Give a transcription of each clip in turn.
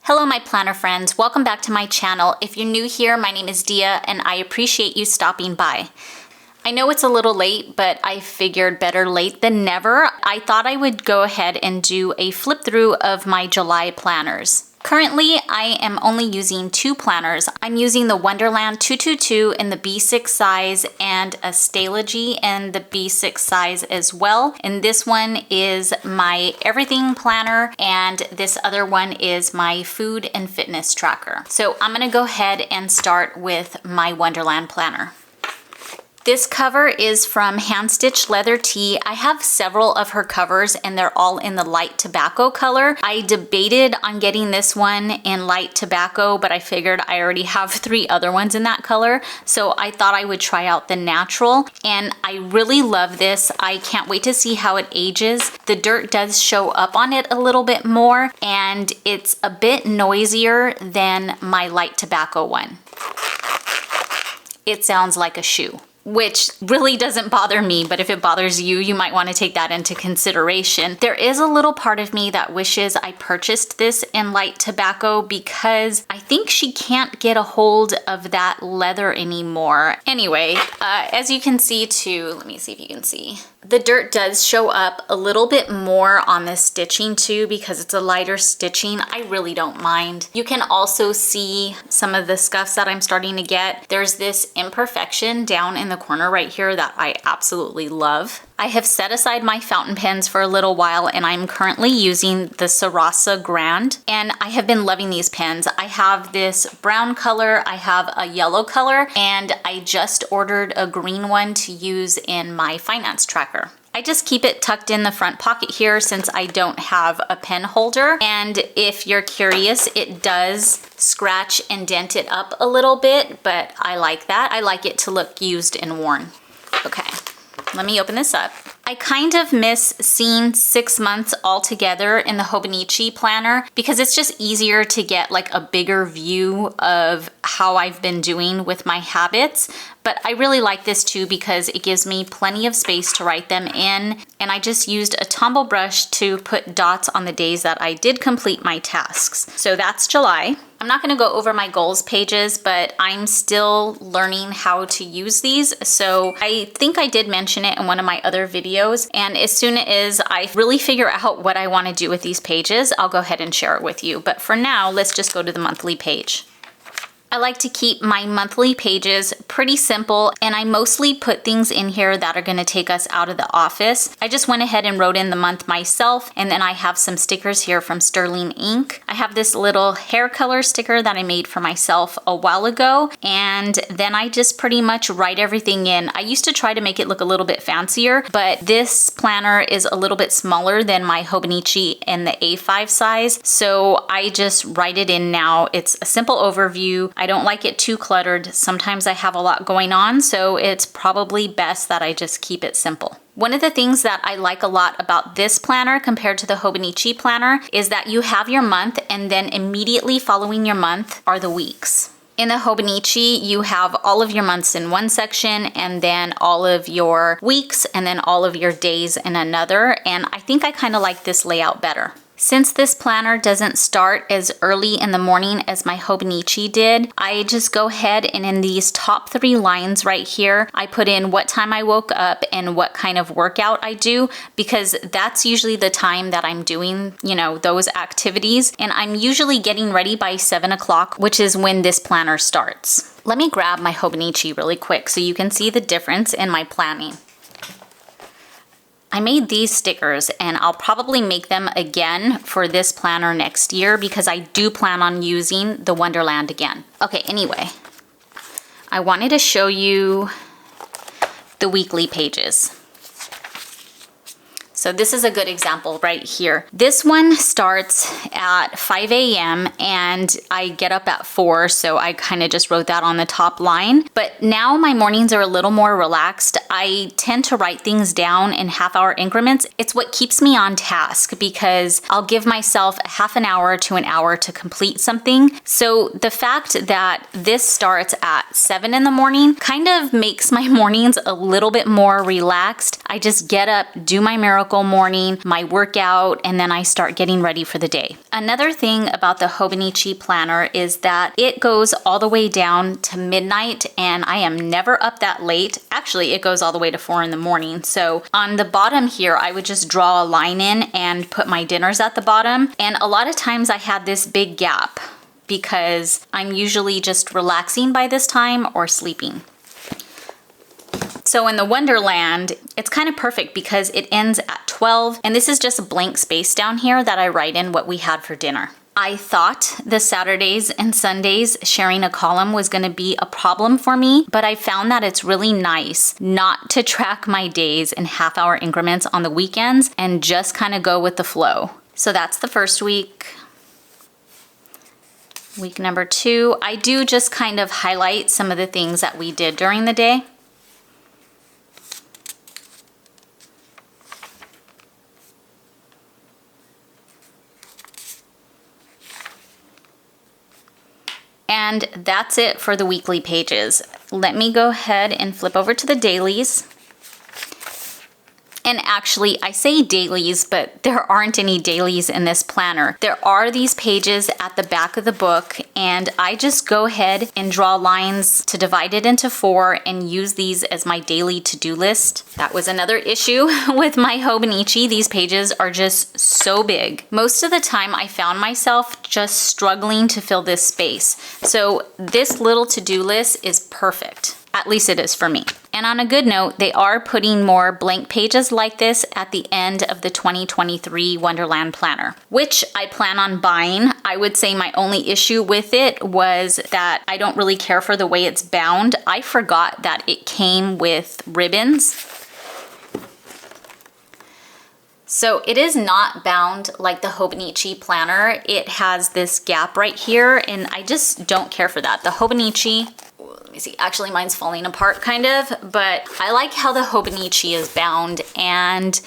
Hello my planner friends, welcome back to my channel. If you're new here, my name is Dia and I appreciate you stopping by. I know it's a little late, but I figured better late than never. I thought I would go ahead and do a flip through of my July planners. Currently, I am only using two planners. I'm using the Wonderland222 in the B6 size and a stalogy in the B6 size as well. And this one is my everything planner and this other one is my food and fitness tracker. So I'm gonna go ahead and start with my Wonderland planner. This cover is from Hand Stitch Leather Tea. I have several of her covers and they're all in the light tobacco color. I debated on getting this one in light tobacco, but I figured I already have 3 other ones in that color. So I thought I would try out the natural and I really love this. I can't wait to see how it ages. The dirt does show up on it a little bit more and it's a bit noisier than my light tobacco one. It sounds like a shoe, which really doesn't bother me, but if it bothers you, you might want to take that into consideration. There is a little part of me that wishes I purchased this in light tobacco because I think she can't get a hold of that leather anymore. Anyway, as you can see too, let me see if you can see. The dirt does show up a little bit more on the stitching too because it's a lighter stitching. I really don't mind. You can also see some of the scuffs that I'm starting to get. There's this imperfection down in the corner right here that I absolutely love. I have set aside my fountain pens for a little while and I'm currently using the Sarasa Grand and I have been loving these pens. I have this brown color, I have a yellow color, and I just ordered a green one to use in my finance tracker. I just keep it tucked in the front pocket here since I don't have a pen holder. And if you're curious, it does scratch and dent it up a little bit, but I like that. I like it to look used and worn. Okay. Let me open this up. I kind of miss seeing 6 months all together in the Hobonichi planner because it's just easier to get like a bigger view of how I've been doing with my habits. But I really like this too because it gives me plenty of space to write them in. And I just used a tumble brush to put dots on the days that I did complete my tasks. So that's July. I'm not gonna go over my goals pages, but I'm still learning how to use these. So I think I did mention it in one of my other videos. And as soon as I really figure out what I wanna do with these pages, I'll go ahead and share it with you. But for now, let's just go to the monthly page. I like to keep my monthly pages pretty simple and I mostly put things in here that are gonna take us out of the office. I just went ahead and wrote in the month myself and then I have some stickers here from Sterling Ink. I have this little hair color sticker that I made for myself a while ago and then I just pretty much write everything in. I used to try to make it look a little bit fancier, but this planner is a little bit smaller than my Hobonichi in the A5 size, so I just write it in now. It's a simple overview. I don't like it too cluttered. Sometimes I have a lot going on, so it's probably best that I just keep it simple. One of the things that I like a lot about this planner compared to the Hobonichi planner is that you have your month and then immediately following your month are the weeks. In the Hobonichi, you have all of your months in one section and then all of your weeks and then all of your days in another, and I think I kind of like this layout better. Since this planner doesn't start as early in the morning as my Hobonichi did, I just go ahead and in these top 3 lines right here, I put in what time I woke up and what kind of workout I do because that's usually the time that I'm doing, you know, those activities. And I'm usually getting ready by 7 o'clock, which is when this planner starts. Let me grab my Hobonichi really quick so you can see the difference in my planning. I made these stickers and I'll probably make them again for this planner next year because I do plan on using the Wonderland again. Okay, anyway, I wanted to show you the weekly pages. So this is a good example right here. This one starts at 5 a.m. and I get up at 4, so I kind of just wrote that on the top line. But now my mornings are a little more relaxed. I tend to write things down in half-hour increments. It's what keeps me on task because I'll give myself a half an hour to an hour to complete something. So the fact that this starts at 7 in the morning kind of makes my mornings a little bit more relaxed. I just get up, do my miracle typical morning, my workout, and then I start getting ready for the day. Another thing about the Hobonichi planner is that it goes all the way down to midnight, and I am never up that late. Actually, it goes all the way to 4 in the morning. So on the bottom here, I would just draw a line in and put my dinners at the bottom. And a lot of times I had this big gap because I'm usually just relaxing by this time or sleeping. So in the Wonderland, it's kind of perfect because it ends at 12, and this is just a blank space down here that I write in what we had for dinner. I thought the Saturdays and Sundays sharing a column was going to be a problem for me, but I found that it's really nice not to track my days in half-hour increments on the weekends and just kind of go with the flow. So that's the first week. Week number 2, I do just kind of highlight some of the things that we did during the day. And that's it for the weekly pages. Let me go ahead and flip over to the dailies. And actually, I say dailies, but there aren't any dailies in this planner. There are these pages at the back of the book, and I just go ahead and draw lines to divide it into 4 and use these as my daily to-do list. That was another issue with my Hobonichi. These pages are just so big. Most of the time, I found myself just struggling to fill this space. So this little to-do list is perfect. At least it is for me. And on a good note, they are putting more blank pages like this at the end of the 2023 Wonderland Planner, which I plan on buying. I would say my only issue with it was that I don't really care for the way it's bound. I forgot that it came with ribbons. So it is not bound like the Hobonichi planner. It has this gap right here, and I just don't care for that. The Hobonichi, let me see, actually mine's falling apart kind of, but I like how the Hobonichi is bound, and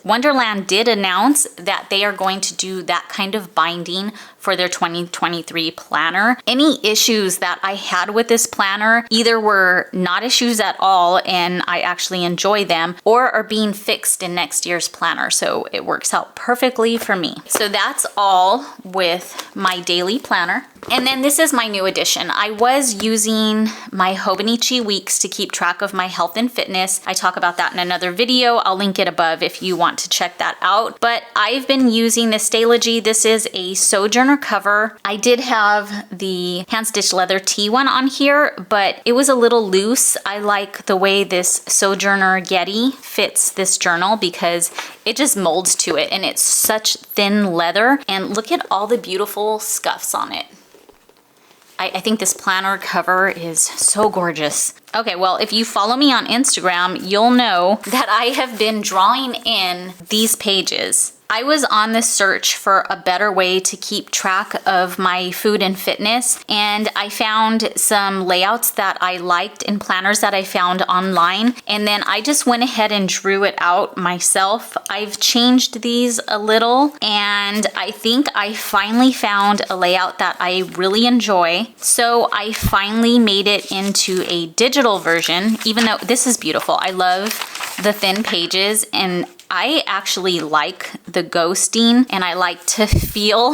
Wonderland did announce that they are going to do that kind of binding for their 2023 planner. Any issues that I had with this planner either were not issues at all and I actually enjoy them, or are being fixed in next year's planner. So it works out perfectly for me. So that's all with my daily planner. And then this is my new addition. I was using my Hobonichi weeks to keep track of my health and fitness. I talk about that in another video. I'll link it above if you want to check that out. But I've been using the stalogy. This is a Sojourner cover. I did have the hand stitched leather tee one on here, but it was a little loose. I like the way this Sojourner Getty fits this journal because it just molds to it, and it's such thin leather. And look at all the beautiful scuffs on it. I think this planner cover is so gorgeous. Okay, well, if you follow me on Instagram, you'll know that I have been drawing in these pages. I was on the search for a better way to keep track of my food and fitness, and I found some layouts that I liked in planners that I found online, and then I just went ahead and drew it out myself. I've changed these a little, and I think I finally found a layout that I really enjoy. So I finally made it into a digital version, even though this is beautiful. I love the thin pages, and I actually like the ghosting, and I like to feel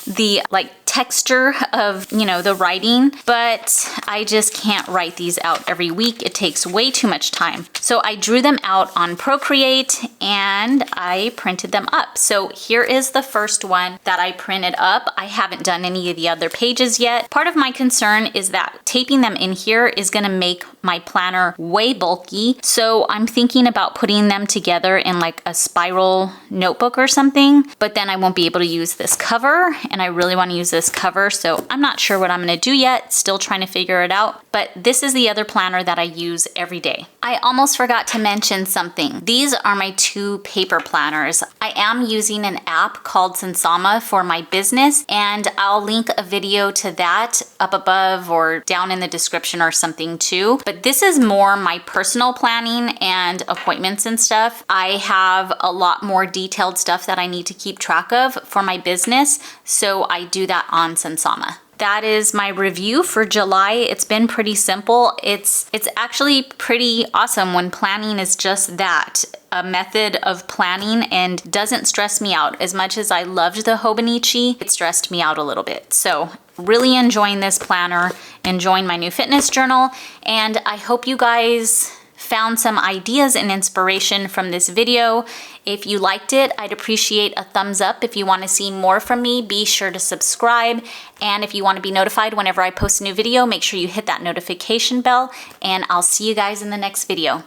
the texture of, the writing, but I just can't write these out every week. It takes way too much time. So I drew them out on Procreate and I printed them up. So here is the first one that I printed up. I haven't done any of the other pages yet. Part of my concern is that taping them in here is gonna make my planner way bulky. So I'm thinking about putting them together in like a spiral notebook or something, but then I won't be able to use this cover, and I really wanna use this cover, so I'm not sure what I'm gonna do yet, still trying to figure it out, but this is the other planner that I use every day. I almost forgot to mention something. These are my 2 paper planners. I am using an app called Sansama for my business, and I'll link a video to that up above or down in the description or something too, but this is more my personal planning and appointments and stuff. I have a lot more detailed stuff that I need to keep track of for my business, so I do that on Sansama. that is my review for July. It's been pretty simple. It's actually pretty awesome when planning is just that, a method of planning, and doesn't stress me out. As much as I loved the Hobonichi, it stressed me out a little bit. So really enjoying this planner, enjoying my new fitness journal, and I hope you guys found some ideas and inspiration from this video. If you liked it, I'd appreciate a thumbs up. If you want to see more from me, be sure to subscribe. And if you want to be notified whenever I post a new video, make sure you hit that notification bell, and I'll see you guys in the next video.